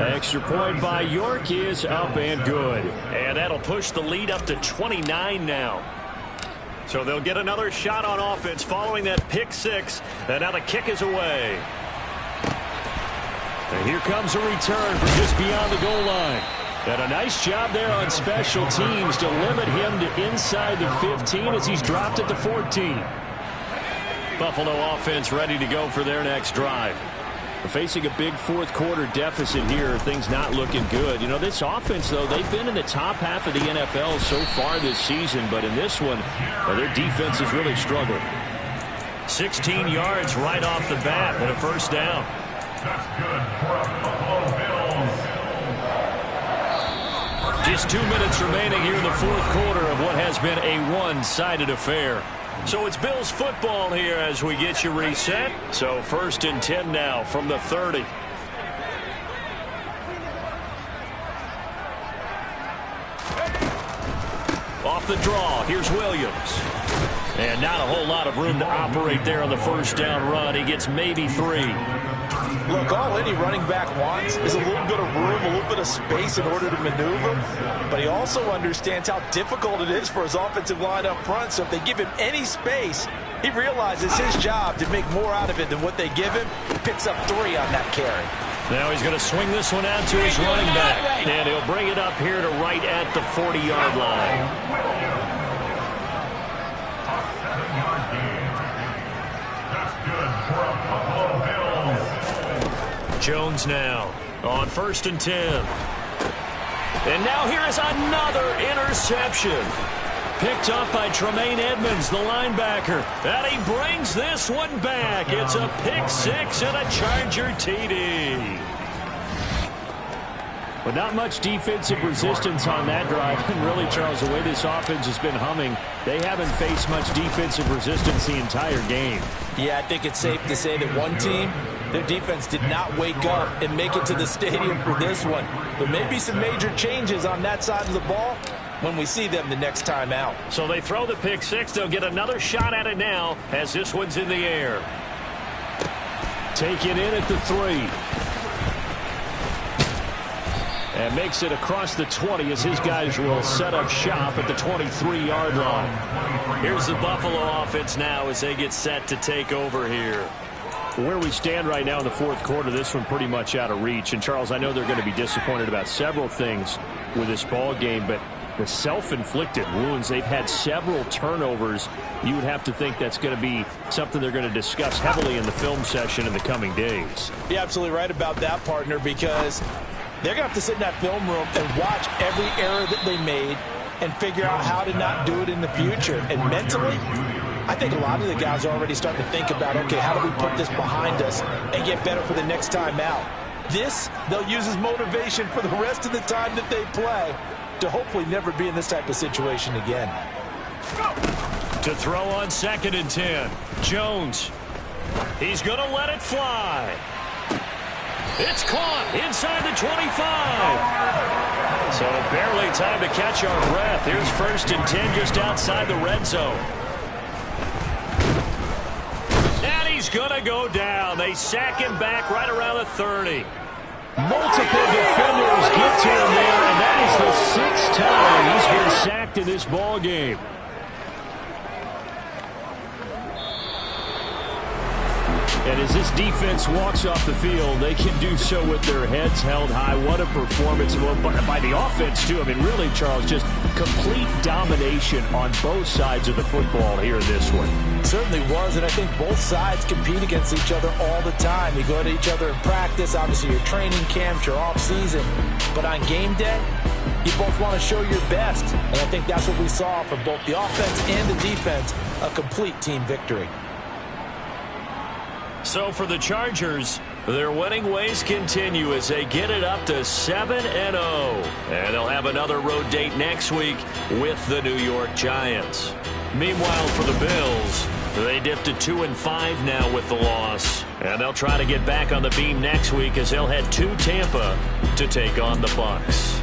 Extra point by York is up and good. And that'll push the lead up to 29 now. So they'll get another shot on offense following that pick 6. And now the kick is away. And here comes a return from just beyond the goal line. And a nice job there on special teams to limit him to inside the 15 as he's dropped at the 14. Buffalo offense ready to go for their next drive. We're facing a big fourth quarter deficit here. Things not looking good. You know, this offense, though, they've been in the top half of the NFL so far this season. But in this one, their defense has really struggled. 16 yards right off the bat and a first down. That's good for a Buffalo Bills. Just 2 minutes remaining here in the fourth quarter of what has been a one-sided affair. So it's Bills football here as we get you reset. So 1st and 10 now from the 30. Off the draw, here's Williams. And not a whole lot of room to operate there on the first down run. He gets maybe 3. Look, all any running back wants is a little bit of room, a little bit of space in order to maneuver. But he also understands how difficult it is for his offensive line up front. So if they give him any space, he realizes his job to make more out of it than what they give him. Picks up 3 on that carry. Now he's going to swing this one out to his running back. And he'll bring it up here to right at the 40-yard line. That's good for a Buffalo Bills. Jones now on 1st and 10. And now here is another interception. Picked up by Tremaine Edmonds, the linebacker. And he brings this one back. It's a pick 6 and a Charger TD. But not much defensive resistance on that drive. And really, Charles, the way this offense has been humming, they haven't faced much defensive resistance the entire game. Yeah, I think it's safe to say that one team, their defense did not wake up and make it to the stadium for this one. There may be some major changes on that side of the ball when we see them the next time out. So they throw the pick 6. They'll get another shot at it now as this one's in the air. Taken in at the 3. And makes it across the 20 as his guys will set up shop at the 23-yard line. Here's the Buffalo offense now as they get set to take over here. Where we stand right now in the fourth quarter, this one pretty much out of reach. And, Charles, I know they're going to be disappointed about several things with this ball game, but the self-inflicted wounds, they've had several turnovers. You would have to think that's going to be something they're going to discuss heavily in the film session in the coming days. You're absolutely right about that, partner, because they're going to have to sit in that film room and watch every error that they made and figure out how to not do it in the future. And mentally, I think a lot of the guys are already starting to think about, okay, how do we put this behind us and get better for the next time out? This, they'll use as motivation for the rest of the time that they play to hopefully never be in this type of situation again. To throw on 2nd and 10, Jones. He's going to let it fly. It's caught inside the 25. So barely time to catch our breath. Here's 1st and 10 just outside the red zone. And he's going to go down. They sack him back right around the 30. Multiple defenders get to him there, and that is the 6th time he's been sacked in this ball game. And as this defense walks off the field, they can do so with their heads held high. What a performance by the offense, too. I mean, really, Charles, just complete domination on both sides of the football here in this one. Certainly was, and I think both sides compete against each other all the time. You go to each other in practice, obviously your training camps, your off-season. But on game day, you both want to show your best. And I think that's what we saw from both the offense and the defense, a complete team victory. So for the Chargers, their winning ways continue as they get it up to 7-0. And they'll have another road date next week with the New York Giants. Meanwhile, for the Bills, they dipped to 2-5 now with the loss. And they'll try to get back on the beam next week as they'll head to Tampa to take on the Bucs.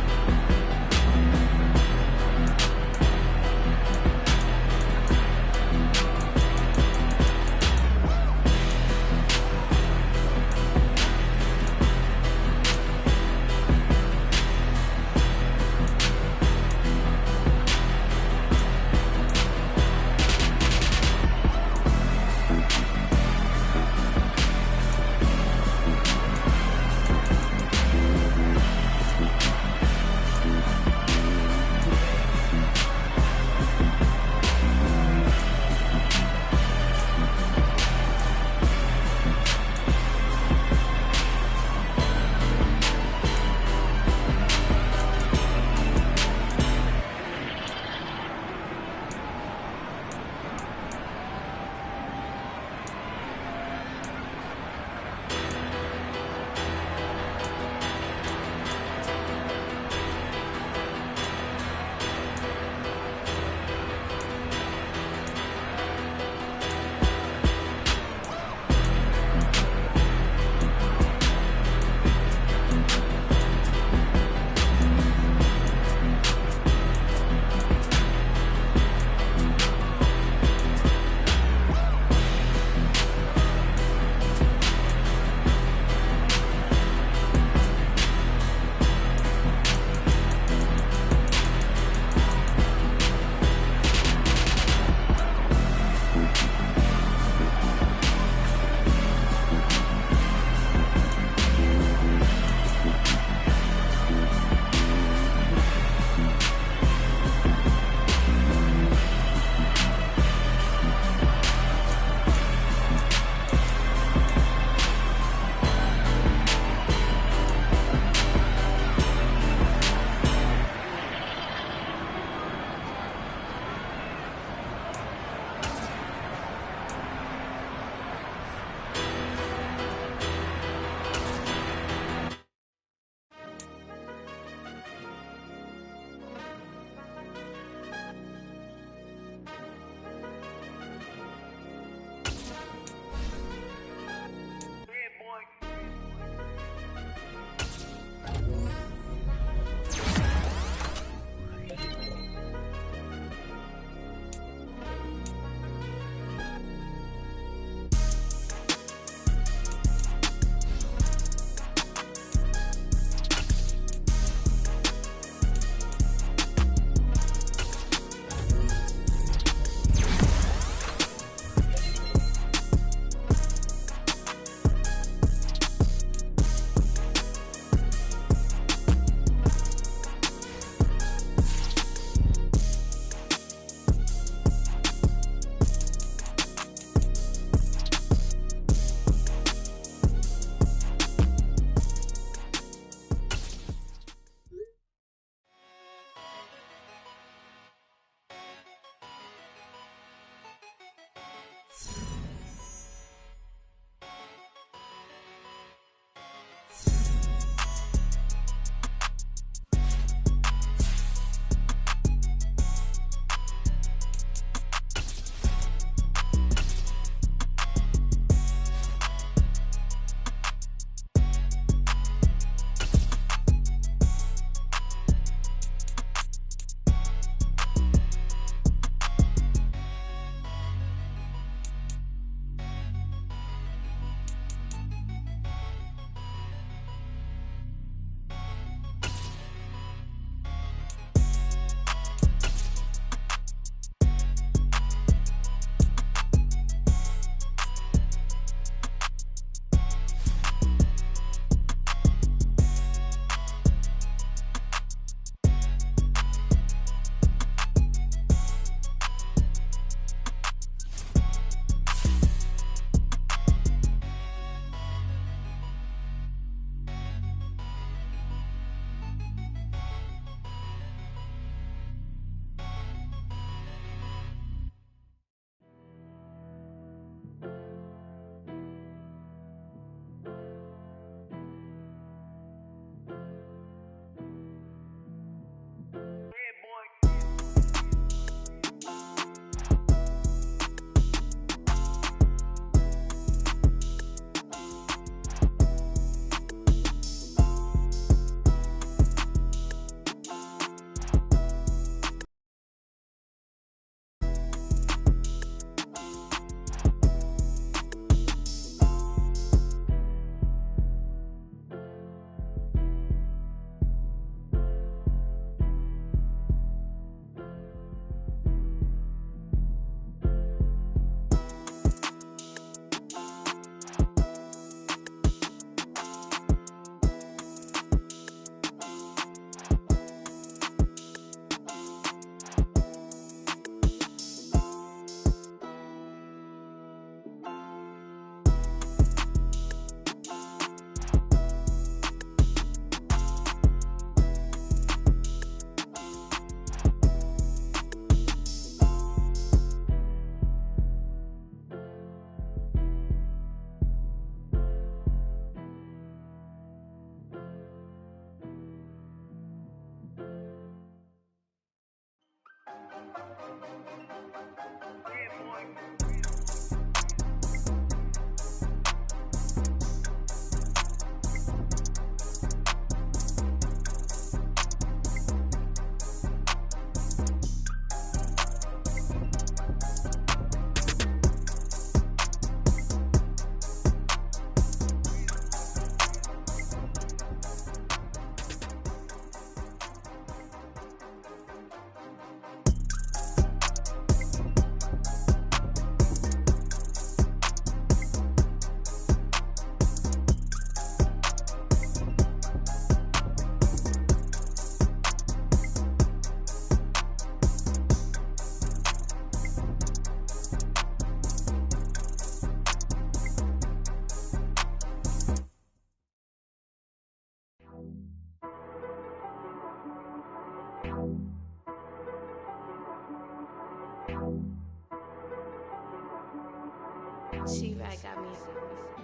She right got me.